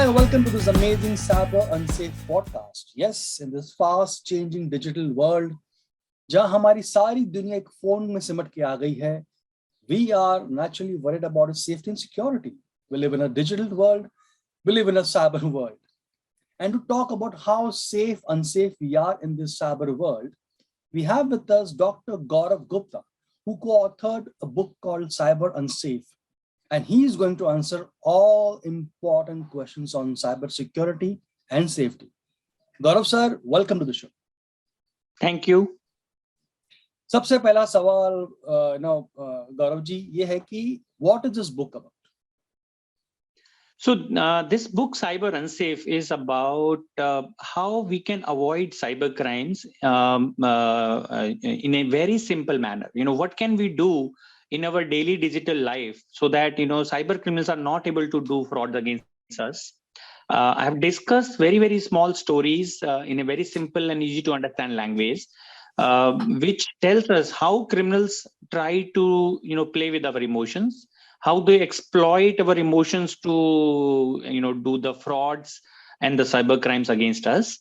Hi, welcome to this amazing Cyber Unsafe podcast. Yes, in this fast changing digital world, जहाँ हमारी सारी दुनिया एक फोन में सिमट के आ गई है, we are naturally worried about its safety and security. We live in a digital world, we live in a cyber world. And to talk about how safe, unsafe we are in this cyber world, we have with us Dr. Gaurav Gupta, who co-authored a book called Cyber Unsafe. And he is going to answer all important questions on cyber security and safety. Gaurav sir, welcome to the show. Thank you. सबसे पहला सवाल गौरव जी ये है कि what is this book about? So this book, Cyber Unsafe, is about how we can avoid cyber crimes in a very simple manner. What can we do in our daily digital life so that, cyber criminals are not able to do fraud against us. I have discussed very, very small stories in a very simple and easy to understand language, which tells us how criminals try to, play with our emotions, how they exploit our emotions to, do the frauds and the cyber crimes against us.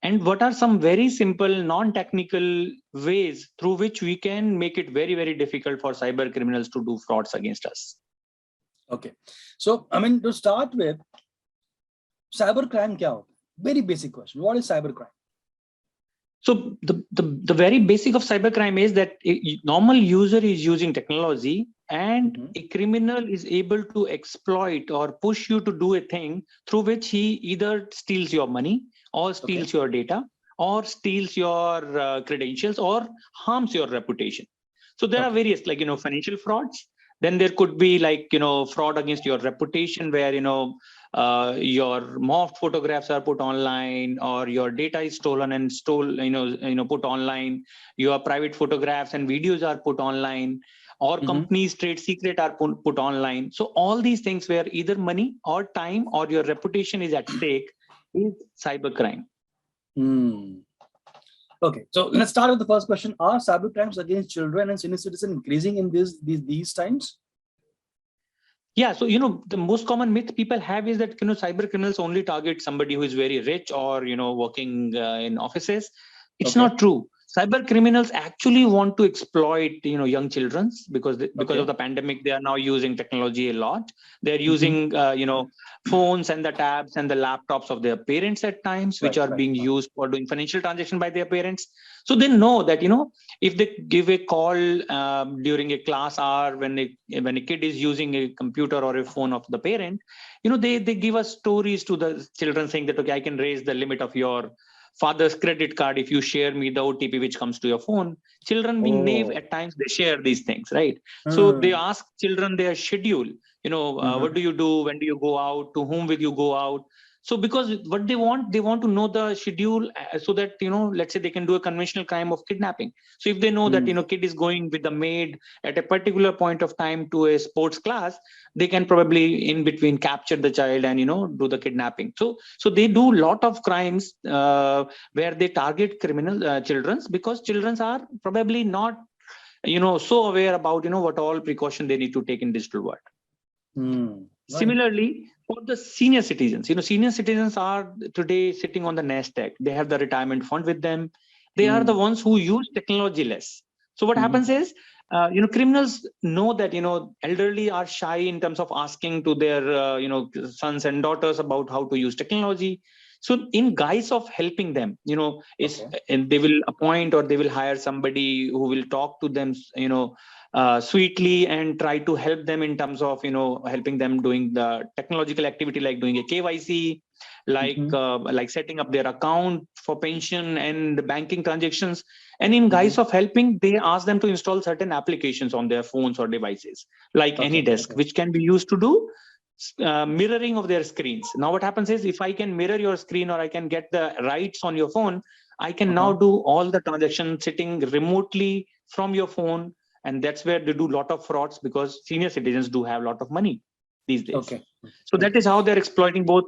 And what are some very simple, non-technical ways through which we can make it very, very difficult for cyber criminals to do frauds against us? Okay. So, to start with, cyber crime kya hota hai? Very basic question. What is cyber crime? So the very basic of cybercrime is that a normal user is using technology and a criminal is able to exploit or push you to do a thing through which he either steals your money or steals your data or steals your credentials or harms your reputation. So there are various, like, financial frauds. Then there could be like, fraud against your reputation where, your morphed photographs are put online or your data is stolen and put online. Your private photographs and videos are put online, or companies' trade secret are put online. So all these things where either money or time or your reputation is at stake is cybercrime. Okay, so let's start with the first question. Are cyber crimes against children and senior citizens increasing in these times? Yeah, so the most common myth people have is that cyber criminals only target somebody who is very rich or working in offices. It's not true. Cyber criminals actually want to exploit young children because of the pandemic. They are now using technology a lot. They're using phones and the tabs and the laptops of their parents at times, which are being used for doing financial transaction by their parents. So they know that if they give a call during a class hour when a kid is using a computer or a phone of the parent, they give us stories to the children saying that, okay, I can raise the limit of your father's credit card if you share me the OTP which comes to your phone. Children being naive at times, they share these things, right? So they ask children their schedule, what do you do, when do you go out, to whom will you go out? So because what they want to know the schedule so that, let's say they can do a conventional crime of kidnapping. So if they know that, kid is going with the maid at a particular point of time to a sports class, they can probably in between capture the child and, do the kidnapping. So they do a lot of crimes where they target criminal children because children are probably not, so aware about, what all precaution they need to take in digital world. Similarly, for the senior citizens, senior citizens are today sitting on the nest egg. They have the retirement fund with them. They are the ones who use technology less. So what happens is, criminals know that, elderly are shy in terms of asking to their, sons and daughters about how to use technology. So in guise of helping them, and they will appoint or they will hire somebody who will talk to them, sweetly and try to help them in terms of, helping them doing the technological activity like doing a KYC, like setting up their account for pension and the banking transactions. And in guise of helping, they ask them to install certain applications on their phones or devices, like AnyDesk, which can be used to do mirroring of their screens. Now what happens is, if I can mirror your screen or I can get the rights on your phone, I can now do all the transactions sitting remotely from your phone. And that's where they do a lot of frauds because senior citizens do have a lot of money these days. So that is how they're exploiting both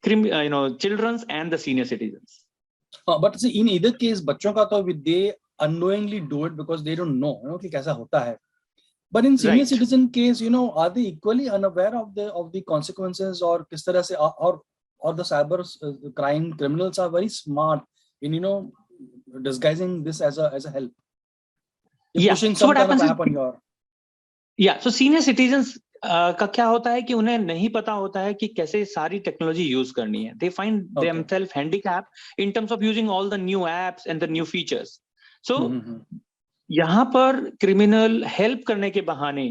children and the senior citizens. But see, in either case, बच्चों का तो they unknowingly do it because they don't know, कि कैसा होता है. But in senior citizen case, are they equally unaware of the consequences or किस तरह से, or or the cyber crime criminals are very smart in disguising this as a help. You're pushing So some what kind of happens app on your. so senior citizens का क्या होता है कि उन्हें नहीं पता होता है कि कैसे सारी टेक्नोलॉजी यूज करनी है. They find themselves handicapped in terms of using all the new apps and the new features. So यहाँ पर क्रिमिनल हेल्प करने के बहाने,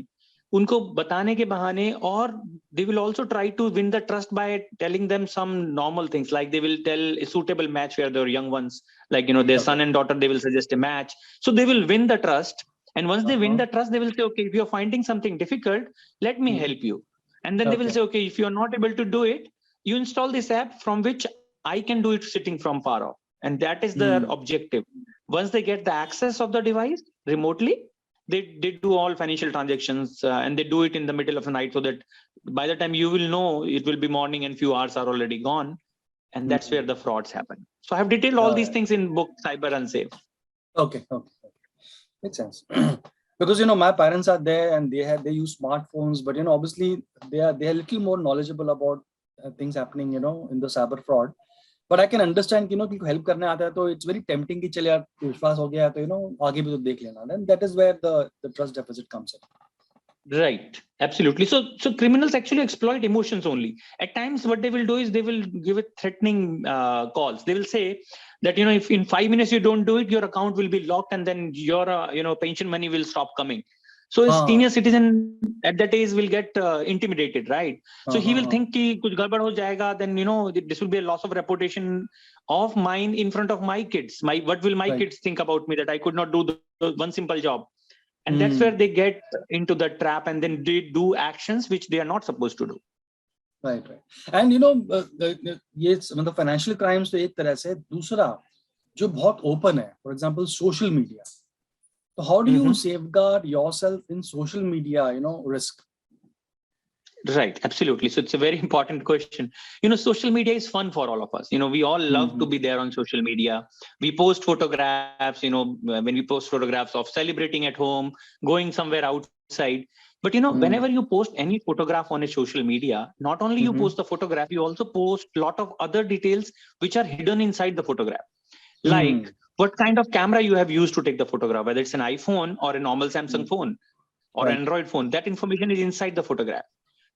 उनको बताने के बहाने, और they will also try to win the trust by telling them some normal things, like they will tell a suitable match where their young ones, like their son and daughter, they will suggest a match. So they will win the trust. And once they win the trust, they will say, okay, if you're finding something difficult, let me help you. And then they will say, okay, if you're not able to do it, you install this app from which I can do it sitting from far off. And that is their objective. Once they get the access of the device remotely, they do all financial transactions, and they do it in the middle of the night, so that by the time you will know, it will be morning and few hours are already gone. And that's where the frauds happen. So I have detailed all these things in book Cyber Unsafe. Okay. Makes sense. Because my parents are there and they use smartphones, but obviously they are a little more knowledgeable about things happening in the cyber fraud. But I can understand कि कि help करने आता है तो it's very tempting कि चले यार विश्वास हो गया तो आगे भी तो देख लेना. Then that is where the trust deficit comes in. Right, absolutely. So criminals actually exploit emotions only. At times, what they will do is they will give it threatening calls. They will say that if in 5 minutes you don't do it, your account will be locked, and then your pension money will stop coming. So a senior citizen at that age will get intimidated, right? So he will think कि कुछ गड़बड़ हो जाएगा, then this will be a loss of reputation of mine in front of my kids. What will my kids think about me, that I could not do the one simple job? And that's where they get into the trap, and then they do actions which they are not supposed to do. Right. And ये मतलब financial crimes तो एक तरह से, दूसरा जो बहुत open है, for example social media. So how do you safeguard yourself in social media risk? Right, absolutely. So it's a very important question. Social media is fun for all of us. We all love to be there on social media. We post photographs, when we post photographs of celebrating at home, going somewhere outside. But whenever you post any photograph on a social media, not only you post the photograph, you also post a lot of other details which are hidden inside the photograph. Like what kind of camera you have used to take the photograph, whether it's an iPhone or a normal Samsung phone or Android phone, that information is inside the photograph.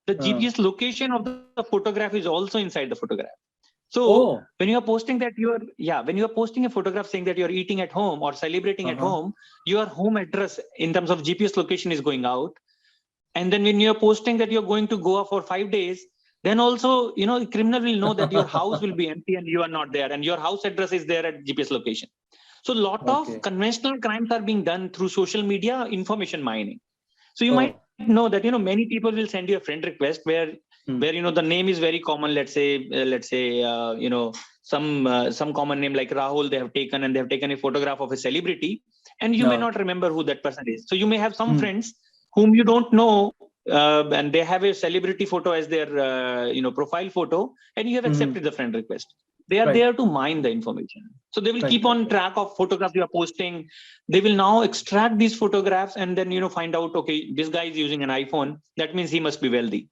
The GPS location of the photograph is also inside the photograph. So when you are posting that when you are posting a photograph saying that you're eating at home or celebrating at home, your home address in terms of GPS location is going out. And then when you're posting that you're going to Goa for 5 days, then also, the criminal will know that your house will be empty and you are not there, and your house address is there at GPS location. So a lot of conventional crimes are being done through social media information mining. So you might know that many people will send you a friend request where the name is very common. Let's say some common name like Rahul, they have taken a photograph of a celebrity, and you may not remember who that person is. So you may have some friends whom you don't know, and they have a celebrity photo as their profile photo, and you have accepted the friend request. They are there to mine the information. So they will keep on track of photographs you are posting. They will now extract these photographs and then find out, okay, this guy is using an iPhone, that means he must be wealthy.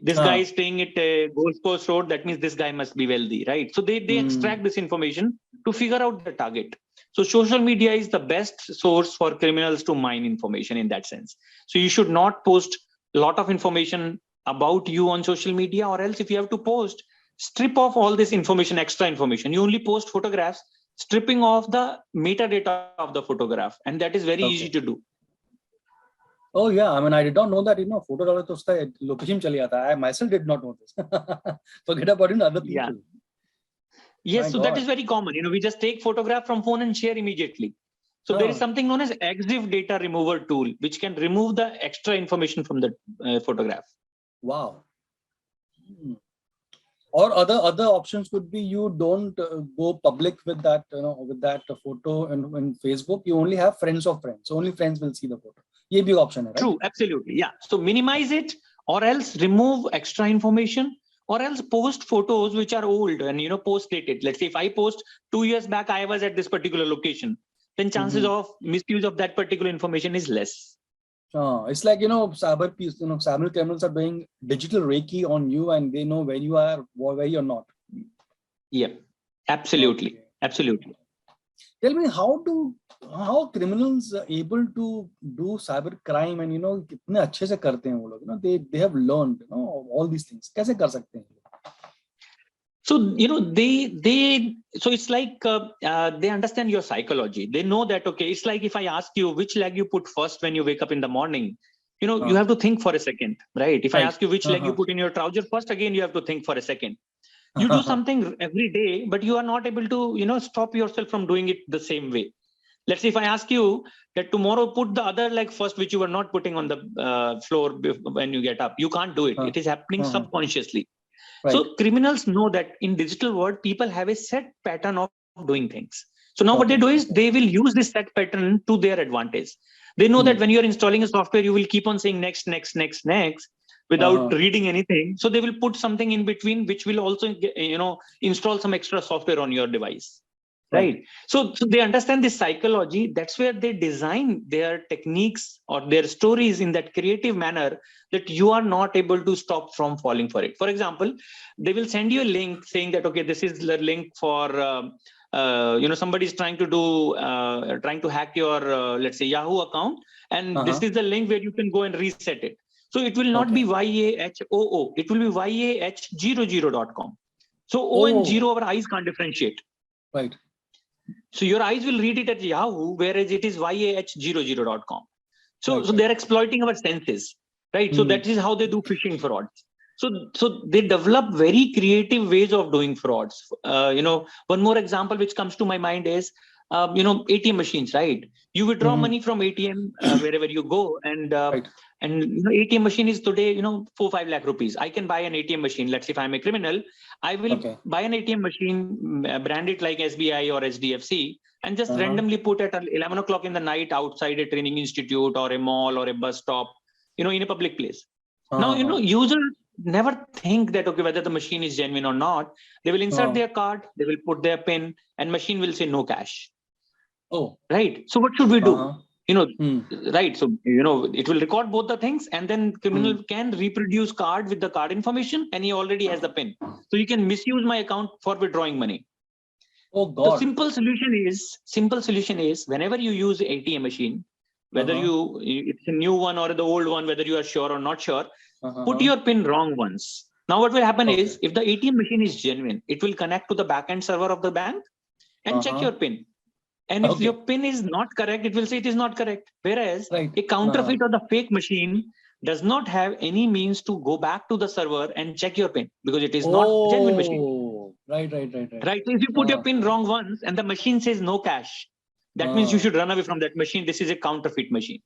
This guy is staying at Gold Coast Road, that means this guy must be wealthy, right? So they extract this information to figure out the target. So social media is the best source for criminals to mine information in that sense. So you should not post a lot of information about you on social media, or else if you have to post, strip off all this information, extra information. You only post photographs, stripping off the metadata of the photograph, and that is very easy to do. Oh yeah, I mean, I did not know that photo डालो तो उसका location चले जाता है. I myself did not know this. Forget about other people. Yeah. Yes, so that is very common. We just take photograph from phone and share immediately. So there is something known as EXIF data remover tool, which can remove the extra information from the photograph. Wow. Or other options could be you don't go public with that with that photo in Facebook. You only have friends of friends. So only friends will see the photo. ये भी option है, right? True, absolutely. Yeah. So minimize it, or else remove extra information, or else post photos which are old and post dated. Let's say if I post 2 years back, I was at this particular location, then chances of misuse of that particular information is less. It's like cyber criminals are doing digital Reiki on you, and they know where you are, where you're not. Yeah, absolutely. Okay. Absolutely. Tell me, how criminals are able to do cyber crime, and कितने अच्छे से करते हैं वो लोग, they have learned, all these things. कैसे कर सकते हैं? So so it's like they understand your psychology. They know that, okay, it's like if I ask you which leg you put first when you wake up in the morning, you have to think for a second, right? If I ask you which leg you put in your trouser first, again you have to think for a second. You do something every day, but you are not able to stop yourself from doing it the same way. Let's say if I ask you that tomorrow put the other leg first, which you were not putting on the floor when you get up, you can't do it. It is happening subconsciously. Right. So criminals know that in digital world, people have a set pattern of doing things. So now what they do is they will use this set pattern to their advantage. They know that when you're installing a software, you will keep on saying next, next, next, next without reading anything. So they will put something in between, which will also install some extra software on your device. Right. So they understand this psychology. That's where they design their techniques or their stories in that creative manner that you are not able to stop from falling for it. For example, they will send you a link saying that, okay, this is the link for, somebody is trying to hack your, let's say, Yahoo account. And this is the link where you can go and reset it. So it will not be YAHOO. It will be YAH00.com. So O and 0, our eyes can't differentiate. Right. So your eyes will read it at Yahoo, whereas it is YAH00.com. So they're exploiting our senses, right? So that is how they do phishing frauds. So they develop very creative ways of doing frauds. One more example which comes to my mind is, ATM machines, right? You withdraw money from ATM wherever you go, and ATM machine is today 4-5 lakh rupees. I can buy an ATM machine. Let's say if I'm a criminal, I will buy an ATM machine, brand it like SBI or HDFC, and just randomly put at 11 o'clock in the night outside a training institute or a mall or a bus stop, in a public place. Now users never think that, okay, whether the machine is genuine or not. They will insert their card, they will put their PIN, and machine will say no cash. Right. So what should we do? Right. So, it will record both the things, and then criminal can reproduce card with the card information, and he already has the PIN. So you can misuse my account for withdrawing money. Oh God. The simple solution is whenever you use ATM machine, whether it's a new one or the old one, whether you are sure or not sure, put your PIN wrong once. Now what will happen is, if the ATM machine is genuine, it will connect to the backend server of the bank and check your PIN. And if your PIN is not correct, it will say it is not correct. Whereas a counterfeit or the fake machine does not have any means to go back to the server and check your PIN, because it is not a genuine machine. Right. Right. So if you put your PIN wrong once and the machine says no cash, that means you should run away from that machine. This is a counterfeit machine.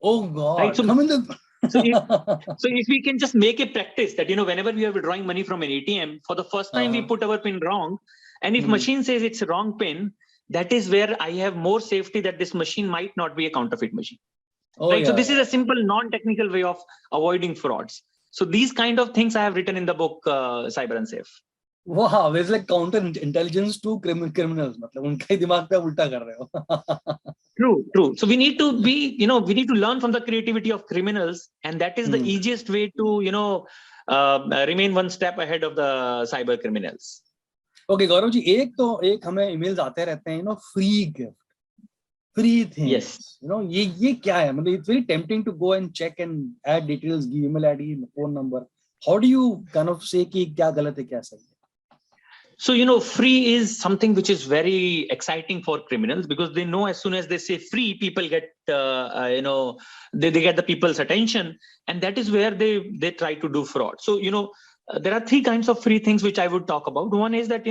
Oh God. Right. So, if we can just make a practice that, whenever we are withdrawing money from an ATM, for the first time we put our PIN wrong. And if machine says it's a wrong PIN, that is where I have more safety that this machine might not be a counterfeit machine. Right. So this is a simple non-technical way of avoiding frauds. So these kind of things I have written in the book, Cyber Unsafe. Wow, it's like counter intelligence to criminals. मतलब उनका ही दिमाग पे उल्टा कर रहे हो. True. So we need to be, we need to learn from the creativity of criminals, and that is the easiest way to, remain one step ahead of the cyber criminals. Okay, Gaurav ji, एक हमें emails आते रहते हैं, free gift, free things. Yes. ये क्या है? मतलब it's very tempting to go and check and add details, give email ID, phone number. How do you kind of say कि क्या गलत है, क्या सही है? So, free is something which is very exciting for criminals, because they know as soon as they say free, people get, they get the people's attention, and that is where they try to do fraud. So, there are 3 kinds of free things which I would talk about. One is that,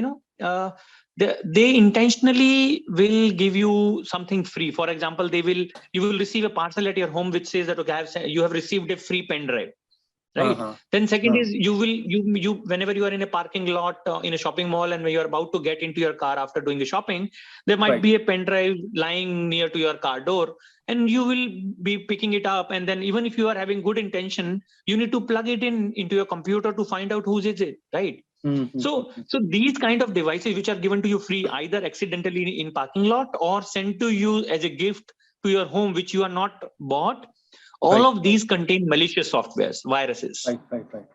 they intentionally will give you something free. For example, you will receive a parcel at your home which says that, okay, you have received a free pen drive. Right. Then second is you whenever you are in a parking lot in a shopping mall, and when you are about to get into your car after doing the shopping, there might be a pen drive lying near to your car door, and you will be picking it up. And then even if you are having good intention, you need to plug it into your computer to find out whose is it. Right. So these kind of devices which are given to you free, either accidentally in parking lot or sent to you as a gift to your home, which you are not bought. All of these contain malicious softwares, viruses. Right.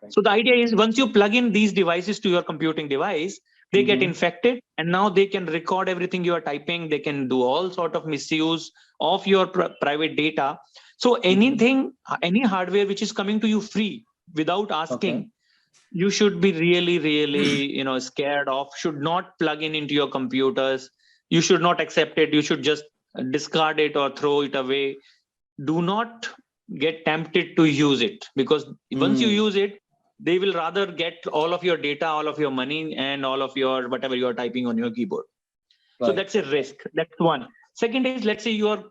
So the idea is, once you plug in these devices to your computing device, they get infected, and now they can record everything you are typing. They can do all sort of misuse of your private data. So anything, any hardware which is coming to you free without asking, you should be really, really, scared of. Should not plug into your computers. You should not accept it. You should just discard it or throw it away. Do not get tempted to use it, because once you use it, they will rather get all of your data, all of your money, and all of your whatever you are typing on your keyboard. So that's a risk. That's one. Second is, let's say you are,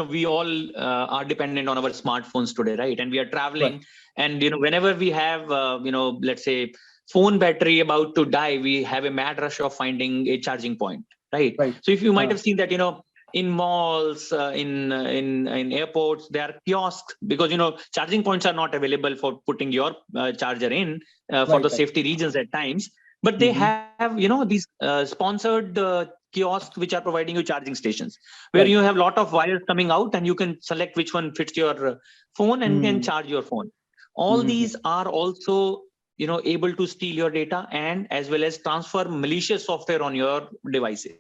we all are dependent on our smartphones today, right? And we are traveling, and whenever we have, let's say phone battery about to die, we have a mad rush of finding a charging point, right? So if you might have seen that, in malls, in airports, there are kiosks, because charging points are not available for putting your charger in for the safety reasons at times. But they have these sponsored kiosks which are providing you charging stations, where you have a lot of wires coming out, and you can select which one fits your phone and can charge your phone. All these are also able to steal your data, and as well as transfer malicious software on your devices.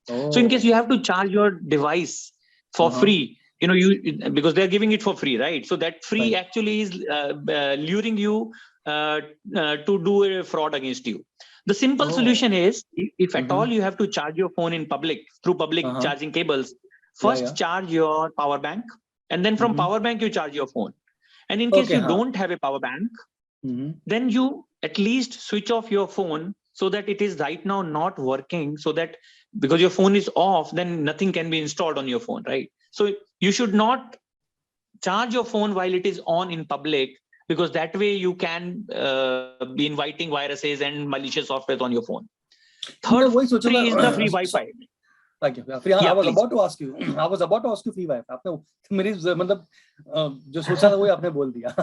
So in case you have to charge your device for free, because they're giving it for free, right? So that free actually is luring you to do a fraud against you. The simple solution is, if at all you have to charge your phone in public through public charging cables, first charge your power bank, and then from power bank you charge your phone. And in case you don't have a power bank, then you at least switch off your phone, so that it is right now not working, so that because your phone is off, then nothing can be installed on your phone, right? So you should not charge your phone while it is on in public, because that way you can be inviting viruses and malicious software on your phone. Third, free is the free Wi-Fi. Thank you. I was about to ask you. I was about to ask you free Wi-Fi. आपने मेरी मतलब जो सोचा था वही आपने बोल दिया.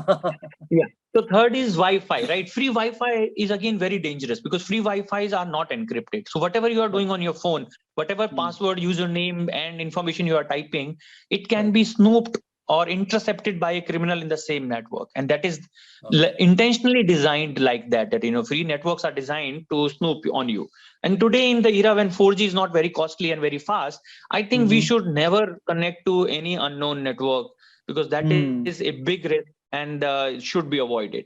Yeah. So third is Wi-Fi, right? Free Wi-Fi is again very dangerous, because free Wi-Fi's are not encrypted. So whatever you are doing on your phone, whatever password, username, and information you are typing, it can be snooped or intercepted by a criminal in the same network, and that is intentionally designed like that. That free networks are designed to snoop on you. And today, in the era when 4G is not very costly and very fast, I think we should never connect to any unknown network, because that is a big risk and should be avoided.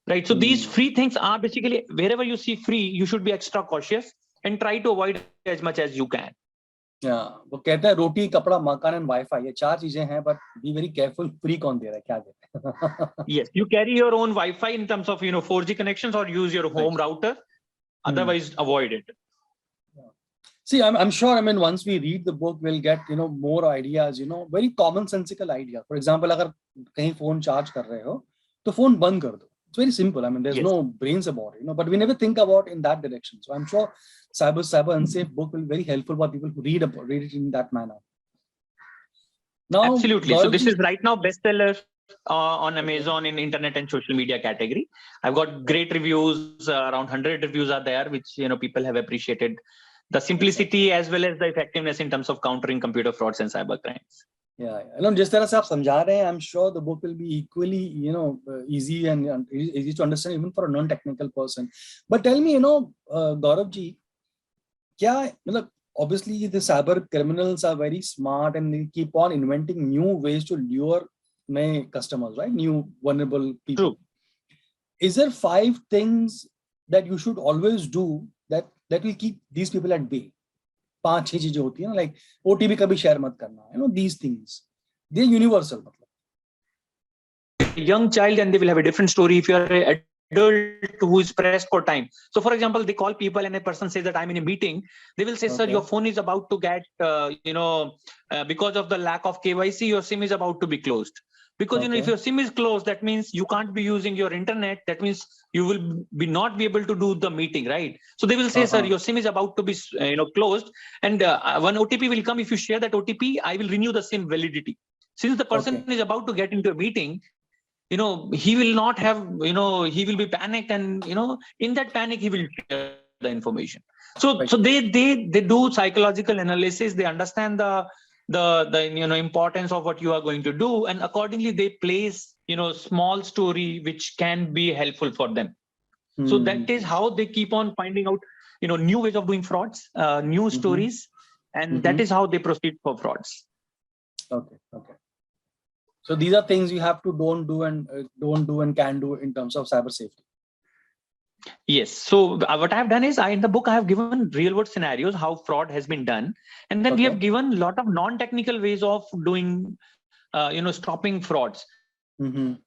Right. So these free things are basically, wherever you see free, you should be extra cautious and try to avoid as much as you can. वो कहते हैं रोटी कपड़ा मकान and wifi, ये चार चीजें हैं, but be very careful free कौन दे रहा है, क्या दे रहा है. Yes, you carry your own Wi-Fi in terms of 4G connections, or use your home router. Otherwise, avoid it. See, I'm sure. I mean, once we read the book, we'll get more ideas. Very commonsensical idea. For example, अगर कहीं phone charge कर रहे हो, तो phone बंद कर दो. It's very simple. I mean, there's no brains about it, but we never think about in that direction. So I'm sure Cyber Unsafe book will be very helpful for people who read it in that manner. Now, absolutely. So this is right now bestseller on Amazon in internet and social media category. I've got great reviews. Around 100 reviews are there, which people have appreciated the simplicity as well as the effectiveness in terms of countering computer frauds and cyber crimes. Yeah, जिस तरह से आप समझा रहे हैं, I'm sure the book will be equally, easy and easy to understand even for a non-technical person. But tell me, Gaurav ji, क्या मतलब obviously the cyber criminals are very smart and they keep on inventing new ways to lure my customers, right? New vulnerable people. True. Is there 5 things that you should always do that will keep these people at bay? 5-6 चीजें होती हैं ना, like OTP कभी share मत करना, these things, they're universal. Young child, and they will have a different story. If you are an adult who is pressed for time, so for example, they call people and a person says that I'm in a meeting, they will say, sir, your phone is about to get, because of the lack of KYC, your SIM is about to be closed. Because if your SIM is closed, that means you can't be using your internet. That means you will not be able to do the meeting, right? So they will say, sir, your SIM is about to be closed, and one OTP will come. If you share that OTP, I will renew the SIM validity. Since the person is about to get into a meeting, he will not have, he will be panicked, and in that panic he will share the information. So they do psychological analysis. They understand the importance of what you are going to do, and accordingly they place small story which can be helpful for them. So that is how they keep on finding out, new ways of doing frauds, new stories, and that is how they proceed for frauds. Okay. So these are things you have to don't do and can do in terms of cyber safety. Yes. So what I have done is, in the book I have given real world scenarios how fraud has been done, and then we have given a lot of non-technical ways of doing, stopping frauds. In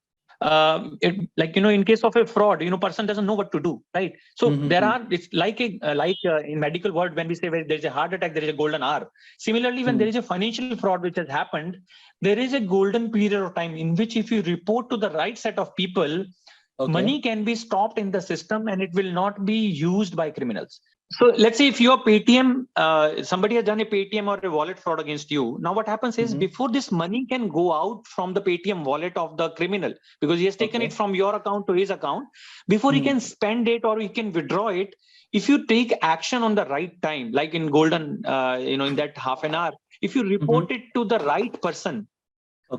case of a fraud, person doesn't know what to do, right? So there are, it's like in medical world, when we say there is a heart attack, there is a golden hour. Similarly, when there is a financial fraud which has happened, there is a golden period of time in which if you report to the right set of people, money can be stopped in the system and it will not be used by criminals. So let's say if your Paytm, somebody has done a Paytm or a wallet fraud against you. Now what happens is, before this money can go out from the Paytm wallet of the criminal, because he has taken it from your account to his account, before he can spend it or he can withdraw it, if you take action on the right time, like in golden, in that half an hour, if you report it to the right person,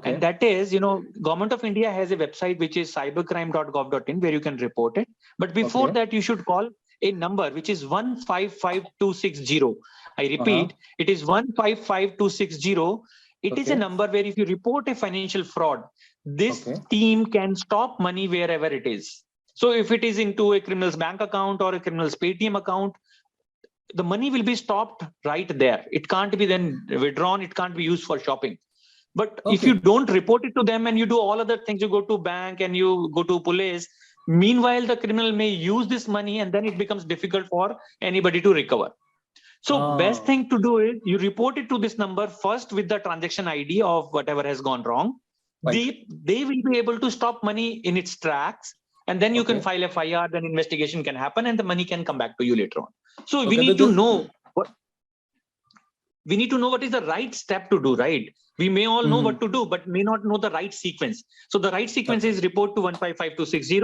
and that is, Government of India has a website which is cybercrime.gov.in where you can report it. But before that, you should call a number which is 155260. I repeat, it is 155260. It is a number where if you report a financial fraud, this team can stop money wherever it is. So if it is into a criminal's bank account or a criminal's Paytm account, the money will be stopped right there. It can't be then withdrawn. It can't be used for shopping. But if you don't report it to them and you do all other things, you go to bank and you go to police, meanwhile, the criminal may use this money and then it becomes difficult for anybody to recover. So best thing to do is you report it to this number first with the transaction ID of whatever has gone wrong. They will be able to stop money in its tracks, and then you can file FIR, then investigation can happen and the money can come back to you later on. So we need to know what is the right step to do, right? We may all know what to do, but may not know the right sequence. So the right sequence is report to 155260,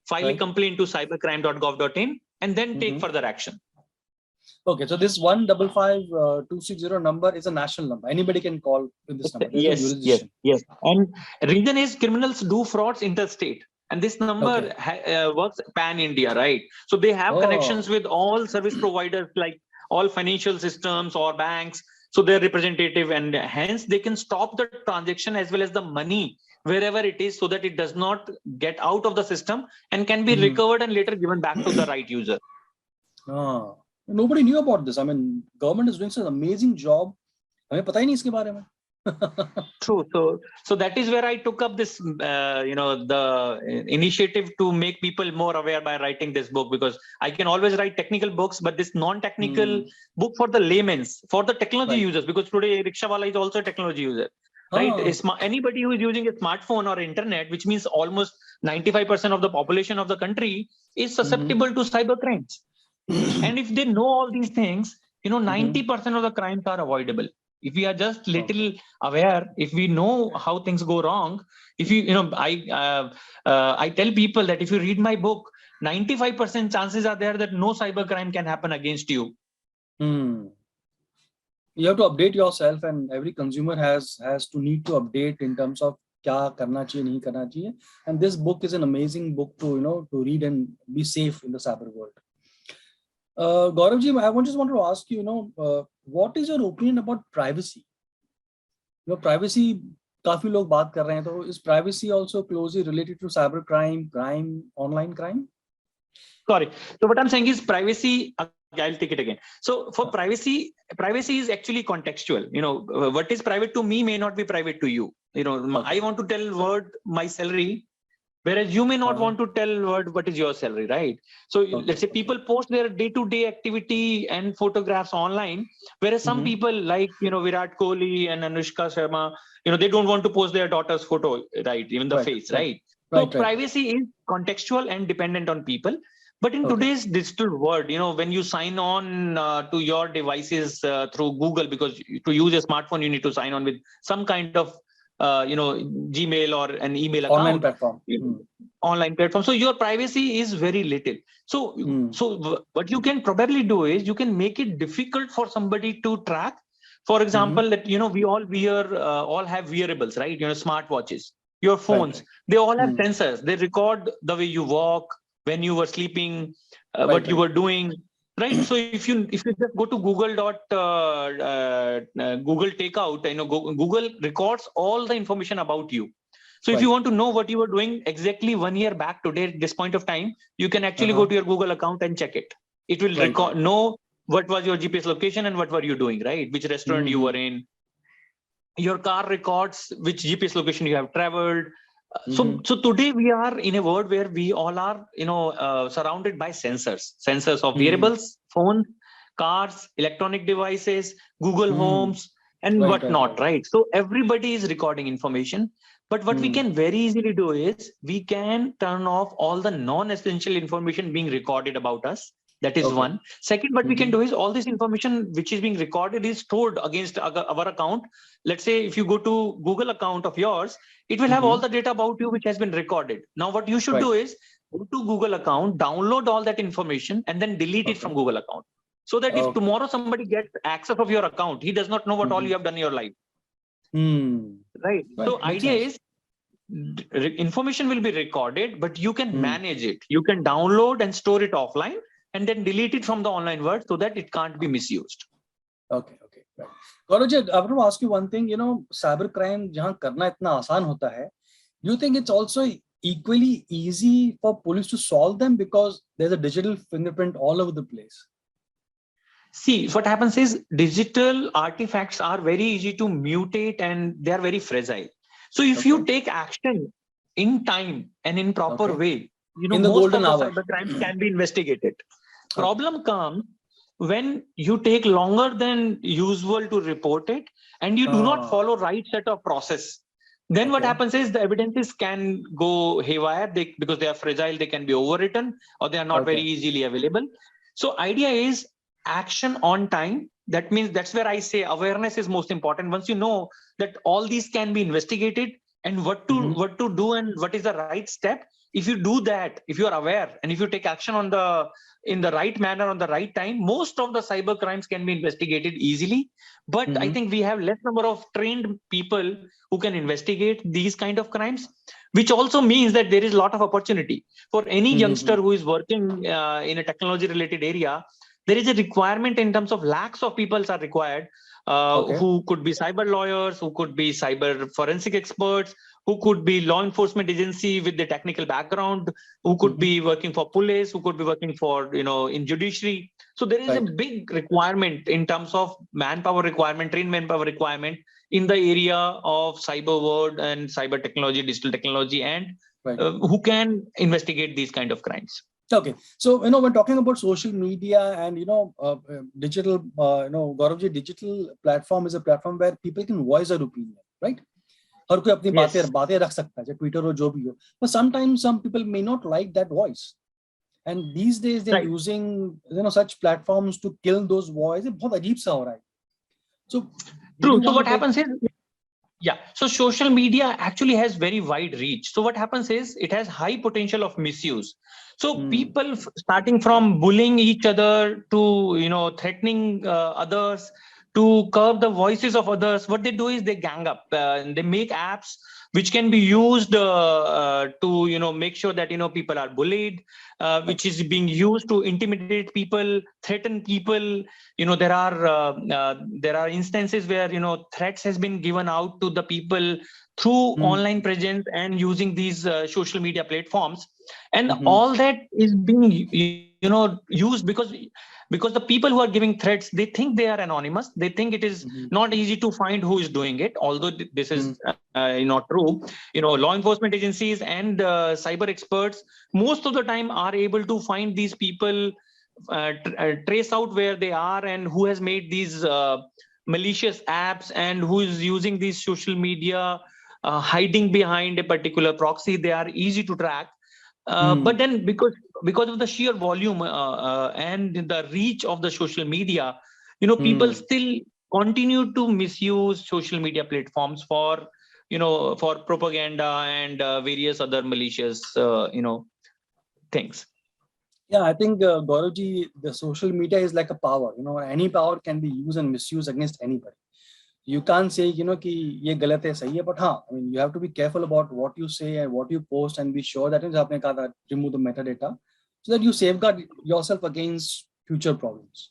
file a complaint to cybercrime.gov.in, and then take further action. Okay, so this 155260 number is a national number. Anybody can call with this number. Yes. And reason is criminals do frauds interstate. And this number works pan-India, right? So they have connections with all service providers, like all financial systems or banks. So they're representative, and hence they can stop the transaction as well as the money wherever it is, so that it does not get out of the system and can be recovered and later given back to the right user. Nobody knew about this. I mean, government is doing such an amazing job. हमें पता ही नहीं इसके बारे में. True. So that is where I took up this, the initiative to make people more aware by writing this book, because I can always write technical books, but this non-technical book for the laymen's, for the technology users, because today rickshawala is also a technology user, right? Anybody who is using a smartphone or internet, which means almost 95% of the population of the country is susceptible to cyber crimes. And if they know all these things, 90% of the crimes are avoidable. If we are just little aware, if we know how things go wrong, if I tell people that if you read my book, 95% chances are there that no cyber crime can happen against you. You have to update yourself, and every consumer has to need to update in terms of क्या करना चाहिए, नहीं करना चाहिए. And this book is an amazing book to to read and be safe in the cyber world. Gaurav ji, I just wanted to ask you, what is your opinion about privacy? Privacy, काफी लोग बात कर रहे हैं, तो is privacy also closely related to cyber crime, online crime? Sorry. So what I'm saying is privacy. I'll take it again. So for privacy is actually contextual. What is private to me may not be private to you. I want to tell word my salary, whereas you may not want to tell what is your salary, right? So let's say people post their day-to-day activity and photographs online, whereas some people like, Virat Kohli and Anushka Sharma, they don't want to post their daughter's photo, right? Even the face, right? So privacy is contextual and dependent on people. But in today's digital world, when you sign on to your devices through Google, because to use a smartphone, you need to sign on with some kind of Gmail or an email account. Online platform. So your privacy is very little. So what you can probably do is you can make it difficult for somebody to track. For example, that we all have wearables, right? Smartwatches, your phones, they all have sensors. They record the way you walk, when you were sleeping, Right, what you right. were doing, right? So if you just go to Google Takeout, Google records all the information about you. So if you Right. want to know what you were doing exactly 1 year back today at this point of time, you can actually go Uh-huh. to your Google account and check it. It will Right, record right. know what was your GPS location and what were you doing, right? Which restaurant you were Mm-hmm. in. Your car records which GPS location you have traveled. So, Mm-hmm. so today we are in a world where we all are, surrounded by sensors of Mm-hmm. wearables, phones, cars, electronic devices, Google Mm-hmm. Homes, and Right, right, whatnot, right. right? So everybody is recording information. But what we Mm. can very easily do is we can turn off all the non-essential information being recorded about us. That is Okay. one. Second, what we can Mm-hmm. do is all this information which is being recorded is stored against our account. Let's say if you go to Google account of yours, it will have all Mm-hmm. the data about you which has been recorded. Now, what you should do Right. is go to Google account, download all that information, and then delete it Okay. from Google account. So that if Okay. tomorrow somebody gets access of your account, he does not know what all you Mm-hmm. have done in your life, Hmm. right? Right. So Makes idea sense. is information will be recorded, but you can Hmm. manage it. You can download and store it offline, and then delete it from the online world so that it can't be misused. Okay. Okay. Right. Gaurav ji, I want to ask you one thing. Cyber crime जहाँ करना इतना आसान होता है, do you think it's also equally easy for police to solve them because there's a digital fingerprint all over the place? See, what happens is digital artifacts are very easy to mutate and they are very fragile. So if Okay. you take action in time and in proper Okay. way, In the most golden of the hour. cyber crimes can be investigated. Okay. Problem comes when you take longer than usual to report it and you do not Ah. follow right set of process. Then what Okay. happens is the evidences can go haywire because they are fragile, they can be overwritten or they are not very Okay. easily available. So idea is action on time. That means that's where I say awareness is most important. Once you know that all these can be investigated and what Mm-hmm. to do and what is the right step, if you do that, if you are aware and if you take action in the right manner on the right time, most of the cyber crimes can be investigated easily. But I Mm-hmm. think we have less number of trained people who can investigate these kind of crimes, which also means that there is a lot of opportunity for any Mm-hmm. youngster who is working in a technology related area. There is a requirement in terms of lakhs of people are required Okay. who could be cyber lawyers, who could be cyber forensic experts, who could be law enforcement agency with the technical background, who could Mm-hmm. be working for police, who could be working for in judiciary. So there is a Right. big requirement in terms of manpower requirement, trained manpower requirement in the area of cyber world and cyber technology, digital technology, and Right. who can investigate these kind of crimes. Okay. So, when talking about social media and, digital, Gauravji, digital platform is a platform where people can voice their opinion, right? हर कोई अपनी Yes. बातें रख सकता है, चाहे Twitter हो जो भी हो. But sometimes some people may not like that voice. And these days they're Right. using, such platforms to kill those voices. ये बहुत अजीब सा हो रहा है. So, would True. you So want to what take? happens is, yeah, so social media actually has very wide reach. So what happens is it has high potential of misuse. So people starting from bullying each other to threatening others to curb the voices of others, what they do is they gang up and they make apps which can be used to make sure that people are bullied, which is being used to intimidate people, threaten people. There are instances where threats has been given out to the people through online presence and using these social media platforms, and all that is being used because the people who are giving threats, they think they are anonymous, they think it is not easy to find who is doing it, although this is not true. Law enforcement agencies and cyber experts most of the time are able to find these people, trace out where they are and who has made these malicious apps and who is using these social media hiding behind a particular proxy. They are easy to track. But then because of the sheer volume and the reach of the social media, people still continue to misuse social media platforms for for propaganda and various other malicious things. Yeah, I think Gauravji, the social media is like a power. Any power can be used and misused against anybody. You can't say कि ये गलत है सही है, but हाँ, you have to be careful about what you say and what you post and be sure that आपने कहा था remove the metadata. so that you safeguard yourself against future problems.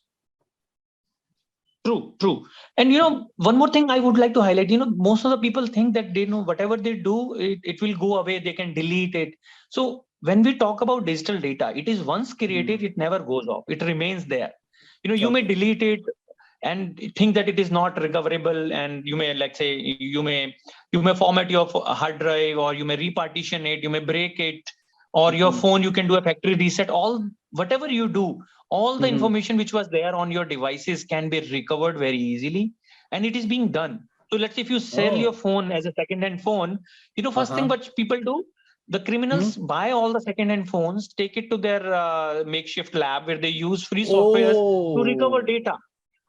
True. And one more thing I would like to highlight, most of the people think that they know whatever they do, it will go away, they can delete it. So when we talk about digital data, it is once created, it never goes off. It remains there. You may delete it and think that it is not recoverable, and you may, like say, you may format your hard drive, or you may repartition it, you may break it, or your phone, you can do a factory reset. All whatever you do, all the information which was there on your devices can be recovered very easily, and it is being done. So let's say if you sell your phone as a second-hand phone, first thing what people do, the criminals buy all the second-hand phones, take it to their makeshift lab where they use free softwares to recover data.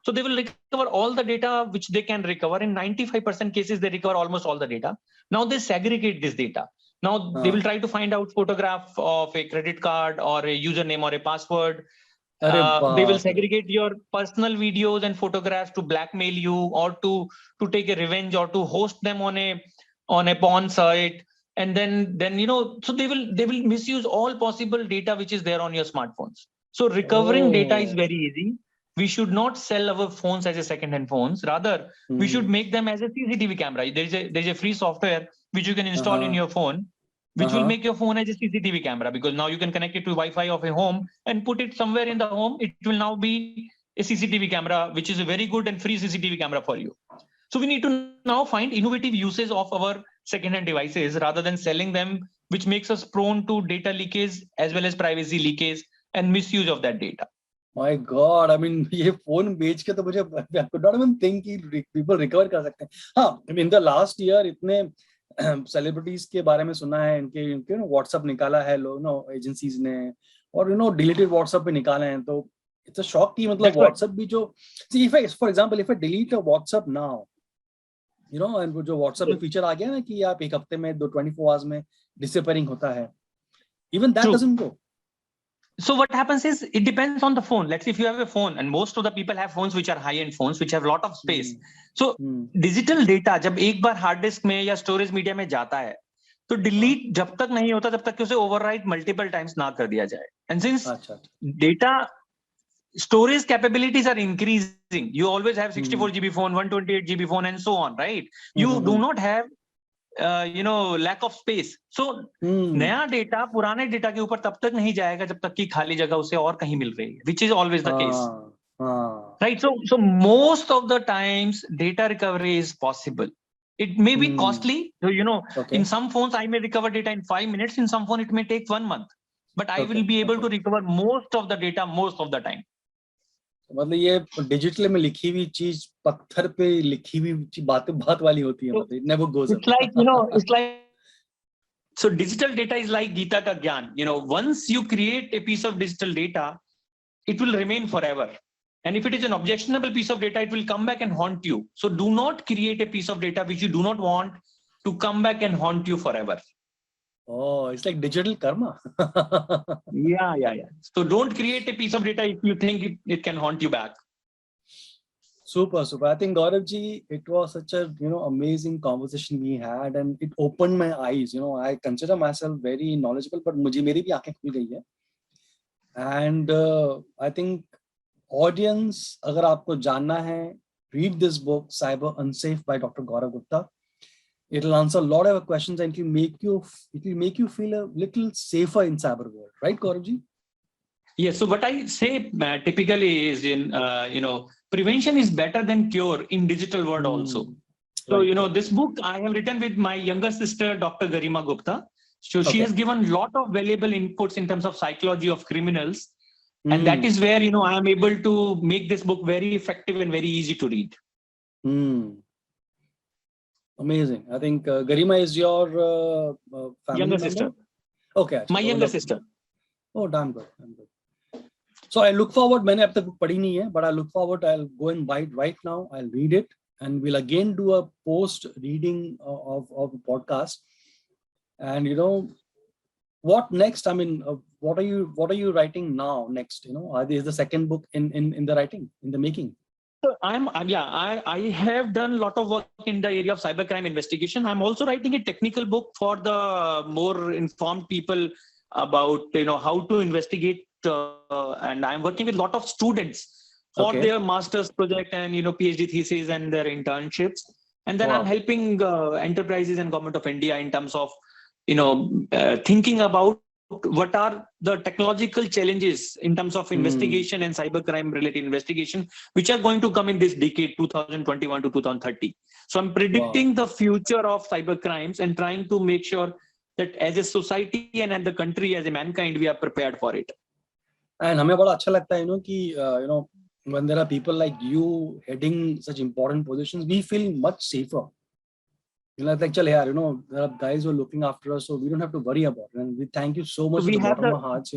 So they will recover all the data which they can recover. In 95% cases, they recover almost all the data. Now they segregate this data. Now they will try to find out photograph of a credit card or a username or a password. They will segregate your personal videos and photographs to blackmail you, or to take a revenge, or to host them on a porn site. And then so they will misuse all possible data which is there on your smartphones. So recovering data is very easy. We should not sell our phones as a second-hand phones. Rather, we should make them as a CCTV camera. There's a free software which you can install in your phone, which will make your phone as a CCTV camera, because now you can connect it to Wi-Fi of a home and put it somewhere in the home. It will now be a CCTV camera, which is a very good and free CCTV camera for you. So we need to now find innovative uses of our second-hand devices rather than selling them, which makes us prone to data leakage as well as privacy leakage and misuse of that data. My God, I mean, ये phone बेच के तो मुझे I could not even think कि people recover कर सकते हैं. हाँ, in the last year इतने celebrities के बारे में सुना है, इनके WhatsApp निकाला है लोग, agencies ने, और deleted WhatsApp पे निकाले हैं. तो it's a shock कि मतलब WhatsApp भी जो, see, for example, if I delete a WhatsApp now, and जो WhatsApp में feature आ गया ना कि आप एक हफ्ते में 24 hours में disappearing होता है, even that doesn't go. So what happens is, it depends on the phone. Let's say if you have a phone, and most of the people have phones which are high-end phones, which have a lot of space. So digital data जब एक बार hard disk में या storage media में जाता है, तो delete जब तक नहीं होता तब तक कि उसे overwrite multiple times ना कर दिया जाए. And since data storage capabilities are increasing, you always have 64 GB phone, 128 GB phone, and so on, right? You do not have lack of space. So नया डेटा पुराने डेटा के ऊपर तब तक नहीं जाएगा जब तक कि खाली जगह उसे और कहीं मिल रही है, which is always the case. Right? So most of the times data recovery is possible. It may be costly. So, in some phones I may recover data in 5 minutes. In some phone it may take 1 month. But I will be able to recover most of the data most of the time. मतलब ये digital में लिखी हुई चीज पत्थर पे लिखी हुई बात वाली होती है. It never goes away. It's like so digital data is like Gita ka gyan. Once you create a piece of digital data, it will remain forever. And if it is an objectionable piece of data, it will come back and haunt you. So do not create a piece of data which you do not want to come back and haunt you forever. Oh, it's like digital karma. Yeah. So don't create a piece of data if you think it can haunt you back. Super. I think Gaurav ji, it was such a amazing conversation we had, and it opened my eyes. I consider myself very knowledgeable, but मेरी भी आंखें खुल गई है. And I think audience, अगर आपको जानना है, read this book, Cyber Unsafe by Dr. Gaurav Gupta. It'll answer a lot of questions, and it will make you feel a little safer in cyber world, right, Gaurav ji? Yes. So what I say typically is, prevention is better than cure in digital world also. So this book I have written with my younger sister, Dr. Garima Gupta. So she has given a lot of valuable inputs in terms of psychology of criminals, and that is where I am able to make this book very effective and very easy to read. Amazing. I think Garima is your family younger member? Sister. Okay. My younger sister. Oh, damn good. So I look forward, मैंने अब तक पढ़ी नहीं है, but I look forward, I'll go and buy it right now. I'll read it, and we'll again do a post reading of the podcast. And what next? I mean, what are you writing now next? Is the second book in the writing, in the making? So I have done a lot of work in the area of cybercrime investigation. I'm also writing a technical book for the more informed people about how to investigate, and I'm working with a lot of students for their master's project and PhD thesis and their internships, and then I'm helping enterprises and government of India in terms of thinking about what are the technological challenges in terms of investigation and cybercrime related investigation which are going to come in this decade 2021 to 2030. So I'm predicting the future of cybercrimes and trying to make sure that as a society and as the country, as a mankind, we are prepared for it. And हमें बड़ा अच्छा लगता है कि when there are people like you heading such important positions, we feel much safer. Like, chal yaar, there are guys who are looking after us, so we don't have to worry about it. And we thank you so much from the bottom of our hearts.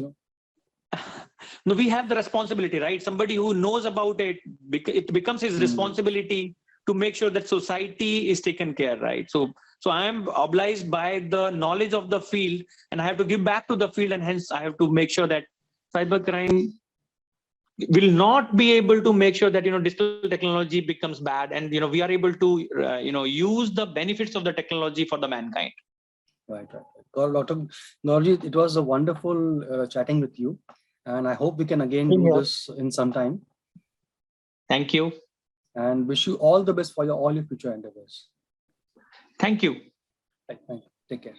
No, we have the responsibility, right? Somebody who knows about it, it becomes his responsibility to make sure that society is taken care, right? So I am obliged by the knowledge of the field, and I have to give back to the field, and hence I have to make sure that cybercrime will not be able to make sure that digital technology becomes bad, and we are able to use the benefits of the technology for the mankind. Right. Dr. Gaurav, it was a wonderful chatting with you, and I hope we can again do this in some time. Thank you, and wish you all the best for all your future endeavors. Thank you. Thank you. Take care.